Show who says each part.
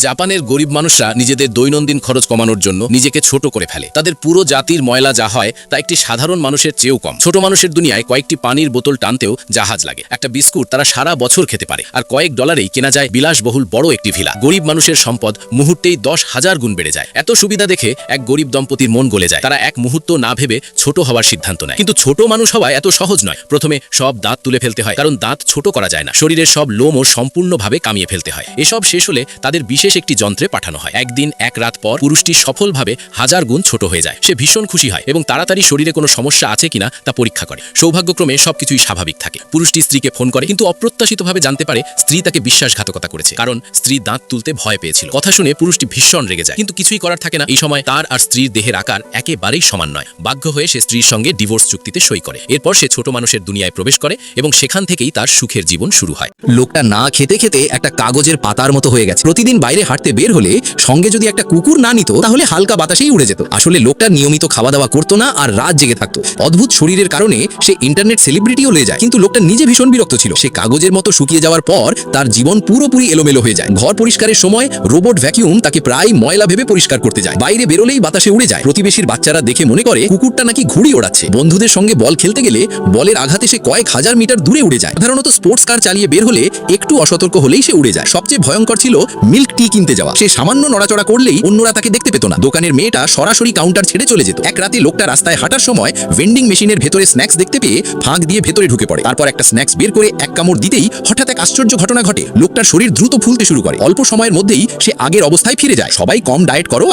Speaker 1: জাপানের গরিব মানুষরা নিজেদের দৈনন্দিন খরচ কমানোর জন্য নিজেকে ছোট করে ফেলে। তাদের পুরো জাতির ময়লা যা হয় তা একটি সাধারণ মানুষের চেয়েও কম। ছোট মানুষের দুনিয়ায় কয়েকটি পানির বোতল টানতেও জাহাজ লাগে। একটা বিস্কুট তারা সারা বছর খেতে পারে, আর কয়েক ডলারেই কেনা যায় বিলাসবহুল বড় একটি ভিলা। গরিব মানুষের সম্পদ মুহূর্তেই 10,000 গুণ বেড়ে যায়। এত সুবিধা দেখে এক গরিব দম্পতির মন গলে যায়। তারা এক মুহূর্ত না ভেবে ছোট হওয়ার সিদ্ধান্ত নেয়। কিন্তু ছোট মানুষ হওয়া এত সহজ নয়। প্রথমে সব দাঁত তুলে ফেলতে হয়, কারণ দাঁত ছোট করা যায় না। শরীরের সব লোমও সম্পূর্ণভাবে কামিয়ে ফেলতে হয়। এসব শেষ হলে তাদের বিশেষ একটি যন্ত্রে পাঠানো হয়। একদিন এক রাত পর পুরুষটি সফলভাবে 1000 গুণ ছোট হয়ে যায়। সে ভীষণ খুশি হয় এবং তাড়াতাড়ি শরীরে কোনো সমস্যা আছে কিনা তা পরীক্ষা করে। সৌভাগ্যক্রমে সবকিছুই স্বাভাবিক থাকে। পুরুষটি স্ত্রীকে ফোন করে, কিন্তু অপ্রত্যাশিতভাবে জানতে পারে স্ত্রী তাকে বিশ্বাসঘাতকতা করেছে, কারণ স্ত্রী দাঁত তুলতে ভয় পেয়েছিল। কথা শুনে পুরুষটি ভীষণ রেগে যায়, কিন্তু কিছুই করার থাকে না। এই সময় তার আর স্ত্রীর দেহের আকার একেবারেই সমান নয়। বাধ্য হয়ে সে স্ত্রীর সঙ্গে ডিভোর্স চুক্তিতে সই করে। এরপর সে ছোট মানুষের দুনিয়ায় প্রবেশ করে এবং সেখান থেকেই তার সুখের জীবন শুরু হয়।
Speaker 2: লোকটা না খেতে খেতে একটা কাগজের পাতার মতো হয়ে গেছে। প্রতিদিন বাইরে হাঁটতে বের হলে সঙ্গে যদি একটা কুকুর না নিত, তাহলে হালকা বাতাসেই উড়ে যেত। আসলে লোকটা নিয়মিত খাওয়া দাওয়া করতো না আর রাত জেগে থাকতো। অদ্ভুত শরীরের কারণে সে ইন্টারনেট সেলিব্রিটিও হয়ে যায়। কিন্তু লোকটা নিজে ভীষণ বিরক্ত ছিল। সে কাগজের মতো শুকিয়ে যাওয়ার পর তার জীবন পুরোপুরি এলোমেলো হয়ে যায়। ঘর পরিষ্কারের সময় রোবট ভ্যাকিউম তাকে প্রায় ময়লা ভেবে পরিষ্কার করতে যায়। বাইরে বেরোলেই বাতাসে উড়ে যায়। প্রতিবেশীর বাচ্চারা দেখে মনে করে কুকুরটা নাকি ঘুড়ি ওড়াচ্ছে। বন্ধুদের সঙ্গে বল খেলতে গেলে বলের আঘাতে সে কয়েক হাজার মিটার দূরে উড়ে যায়। সাধারণত স্পোর্টস কার চালিয়ে বের হলে একটু অসতর্ক হলেই সে উড়ে যায়। সবচেয়ে ভয়ঙ্কর ছিল মিল্ক টি কিনতে যাওয়া। সে সামান্য নড়াচড়া করলেই অন্যরা তাকে দেখতে পেত না। দোকানের মেয়েটা সরাসরি কাউন্টার ছেড়ে চলে যেত। এক রাতে লোকটা রাস্তায় হাঁটার সময় ভেন্ডিং মেশিনের ভেতরে স্ন্যাক্স দেখতে পেয়ে ফাঁক দিয়ে ভেতরে ঢুকে পড়ে। তারপর একটা স্ন্যাক্স বের করে এক কামড় দিতেই হঠাৎ এক আশ্চর্য ঘটনা ঘটে। লোকটার শরীর দ্রুত ফুলতে শুরু করে। অল্প সময়ের মধ্যেই সে আগের অবস্থায় ফিরে যায়। সবাই কম ডায়েট করো